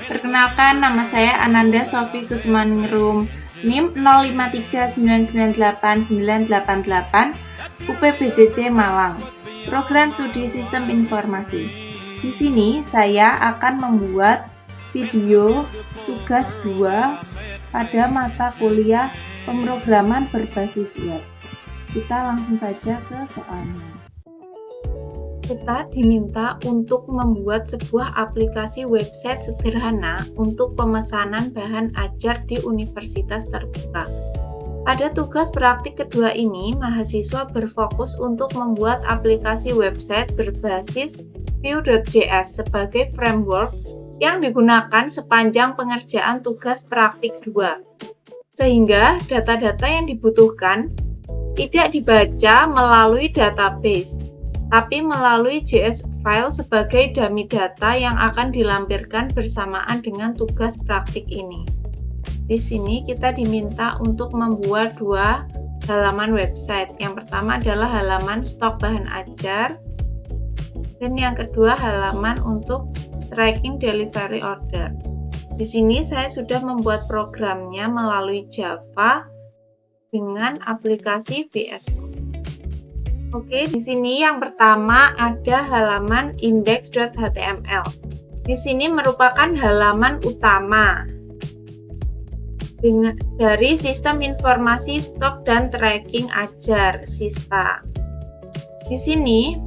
Perkenalkan, nama saya Ananda Sofi Kusmaningrum, NIM 0539989988, UPBJJ Malang, Program Studi Sistem Informasi. Di sini saya akan membuat video tugas 2 pada mata kuliah pemrograman berbasis web. Kita langsung saja ke soalnya. Kita diminta untuk membuat sebuah aplikasi website sederhana untuk pemesanan bahan ajar di universitas terbuka. Pada tugas praktik kedua ini, mahasiswa berfokus untuk membuat aplikasi website berbasis Vue.js sebagai framework yang digunakan sepanjang pengerjaan tugas praktik 2. Sehingga data-data yang dibutuhkan tidak dibaca melalui database, tapi melalui JS file sebagai dummy data yang akan dilampirkan bersamaan dengan tugas praktik ini. Di sini kita diminta untuk membuat 2 halaman website. Yang pertama adalah halaman stok bahan ajar, dan yang kedua halaman untuk tracking delivery order. Di sini saya sudah membuat programnya melalui Java dengan aplikasi VS Code. Oke, di sini yang pertama ada halaman index.html. Di sini merupakan halaman utama dari Sistem Informasi Stok dan Tracking Ajar (SISTA). Di sini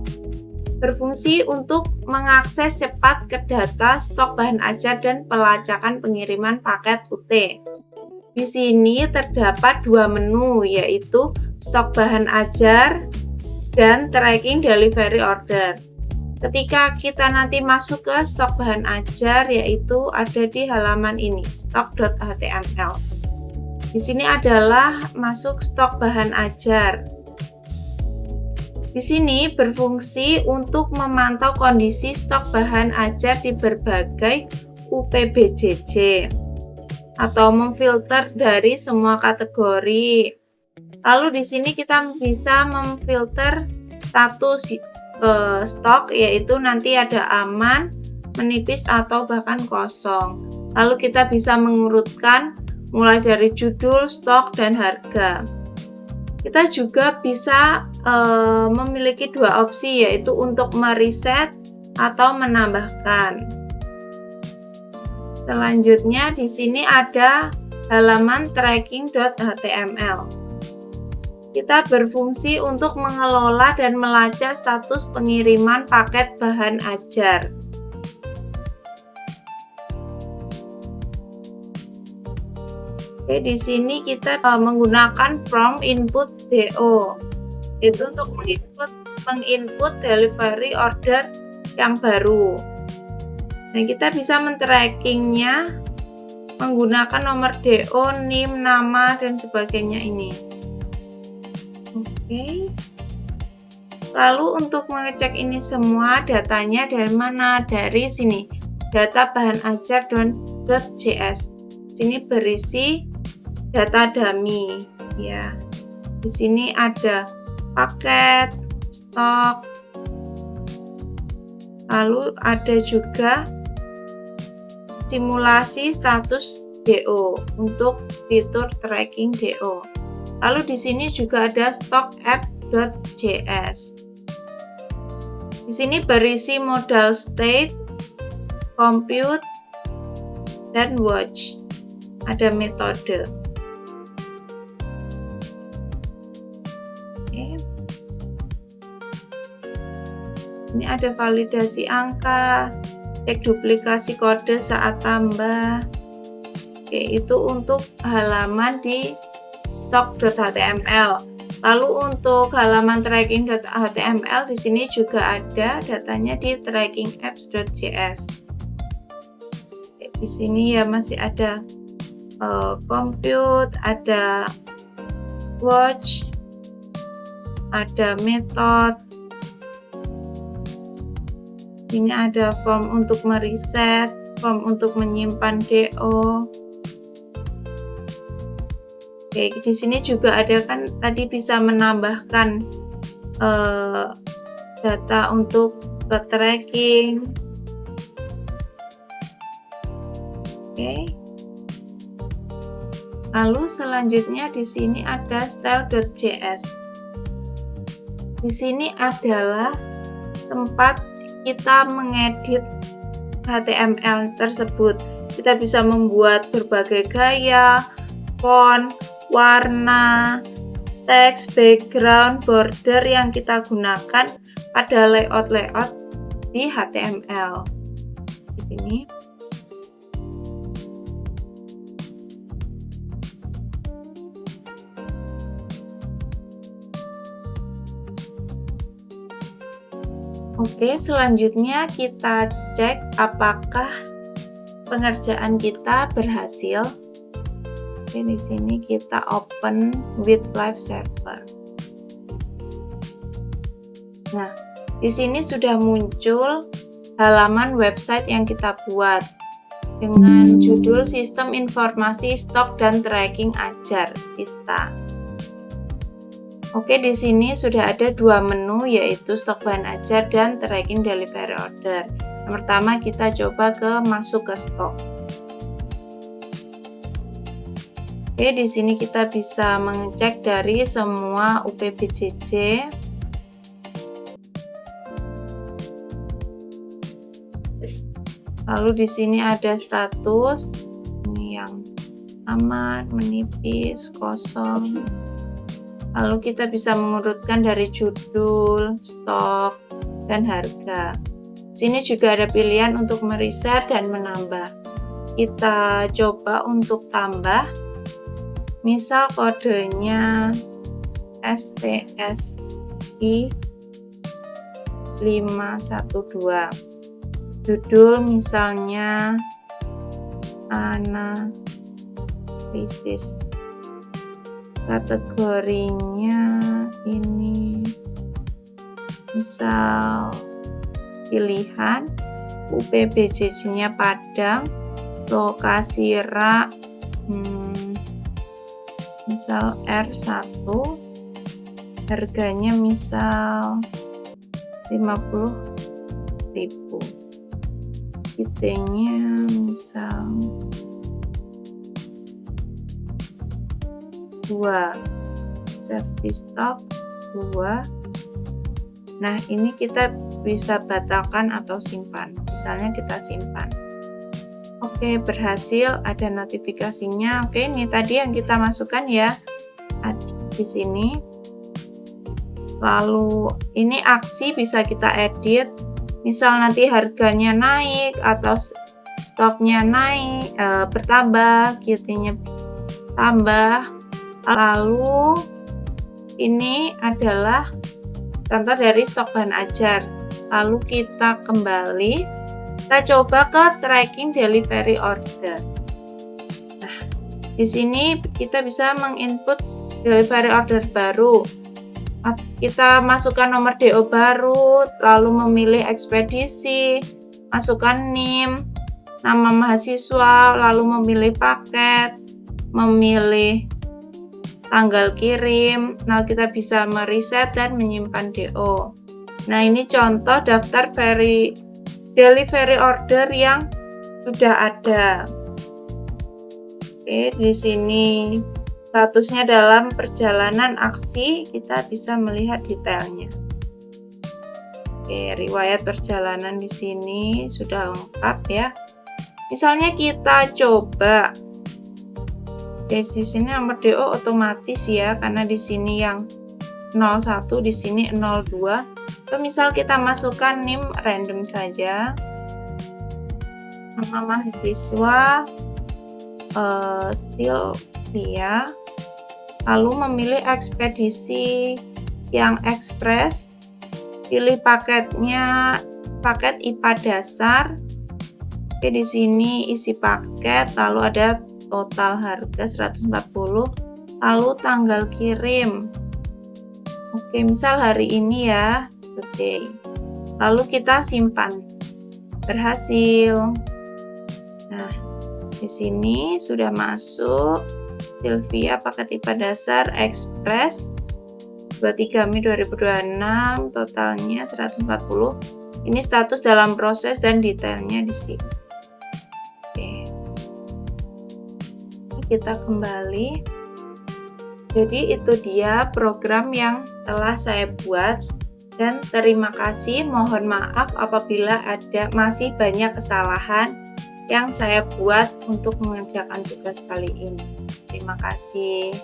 berfungsi untuk mengakses cepat ke data stok bahan ajar dan pelacakan pengiriman paket UT. Di sini terdapat 2 menu, yaitu stok bahan ajar dan tracking delivery order. Ketika kita nanti masuk ke stok bahan ajar, yaitu ada di halaman ini, stok.html. Di sini adalah masuk stok bahan ajar. Di sini berfungsi untuk memantau kondisi stok bahan ajar di berbagai UPBJJ atau memfilter dari semua kategori. Lalu di sini kita bisa memfilter status stok, yaitu nanti ada aman, menipis, atau bahkan kosong. Lalu kita bisa mengurutkan mulai dari judul, stok, dan harga. Kita juga bisa memiliki 2 opsi, yaitu untuk mereset atau menambahkan. Selanjutnya di sini ada halaman tracking.html. Kita berfungsi untuk mengelola dan melacak status pengiriman paket bahan ajar. Oke, di sini kita menggunakan from input DO, itu untuk menginput delivery order yang baru. Nah, kita bisa men-trackingnya menggunakan nomor DO, NIM, nama, dan sebagainya ini. Oke. Lalu untuk mengecek ini semua, datanya dari mana? Dari sini, data bahan ajar.js. Sini berisi data dummy, ya. Di sini ada paket, stok. Lalu ada juga simulasi status DO untuk fitur tracking DO. Lalu di sini juga ada stock app.js. Di sini berisi modal state, compute, dan watch. Ada metode. Oke. Ini ada validasi angka, cek duplikasi kode saat tambah. Oke, itu untuk halaman di stok.html. Lalu untuk halaman tracking.html di sini juga ada datanya di trackingapps.js. Di sini ya masih ada compute, ada watch, ada method. Ini ada form untuk mereset, form untuk menyimpan DO. Oke, di sini juga ada kan tadi bisa menambahkan data untuk ke tracking. Oke. Lalu selanjutnya di sini ada style.js. Di sini adalah tempat kita mengedit HTML tersebut. Kita bisa membuat berbagai gaya, font, warna, teks, background, border yang kita gunakan pada layout-layout di HTML. Di sini. Oke, selanjutnya kita cek apakah pengerjaan kita berhasil. Oke, di sini kita open with live server. Nah, di sini sudah muncul halaman website yang kita buat dengan judul Sistem Informasi Stok dan Tracking Ajar Sista. Oke, di sini sudah ada dua menu, yaitu stok bahan ajar dan tracking delivery order. Yang pertama kita coba masuk ke stok. Oke, di sini kita bisa mengecek dari semua UPBJJ. Lalu di sini ada status, ini yang aman, menipis, kosong. Lalu kita bisa mengurutkan dari judul, stok, dan harga. Sini juga ada pilihan untuk mereset dan menambah. Kita coba untuk tambah. Misal kodenya STSI 512. Judul misalnya analisis. Kategorinya ini misal pilihan, UPBJJ-nya Padang, lokasi rak misal R1, harganya misal 50.000, kitenya misal 2, safety stock 2. Nah, ini kita bisa batalkan atau simpan. Misalnya kita simpan. Oke, berhasil, ada notifikasinya. Oke, ini tadi yang kita masukkan ya. Di sini. Lalu ini aksi bisa kita edit. Misal nanti harganya naik atau stoknya naik, bertambah, kitnya tambah. Lalu ini adalah contoh dari stok bahan ajar. Lalu kita kembali, kita coba ke tracking delivery order. Nah, di sini kita bisa menginput delivery order baru. Kita masukkan nomor DO baru, lalu memilih ekspedisi, masukkan NIM, nama mahasiswa, lalu memilih paket, memilih tanggal kirim. Nah, kita bisa mereset dan menyimpan DO. Nah, ini contoh daftar delivery order yang sudah ada. Oke, di sini statusnya dalam perjalanan aksi, kita bisa melihat detailnya. Oke, riwayat perjalanan di sini sudah lengkap ya. Misalnya kita coba. Di sini nomor DO otomatis ya, karena di sini yang 01, di sini 02. Atau misal kita masukkan NIM random saja. Nama mahasiswa Sylvia. Lalu memilih ekspedisi yang ekspres. Pilih paketnya, paket IPA dasar. Oke, di sini isi paket, lalu ada total harga 140, lalu tanggal kirim. Oke, misal hari ini ya, today. Lalu kita simpan. Berhasil. Nah, di sini sudah masuk Sylvia paket IPA dasar Express 23 Mei 2026, totalnya 140. Ini status dalam proses dan detailnya di sini. Oke. kita kembali. Jadi itu dia program yang telah saya buat, dan terima kasih, mohon maaf apabila masih banyak kesalahan yang saya buat untuk mengerjakan tugas kali ini. Terima kasih.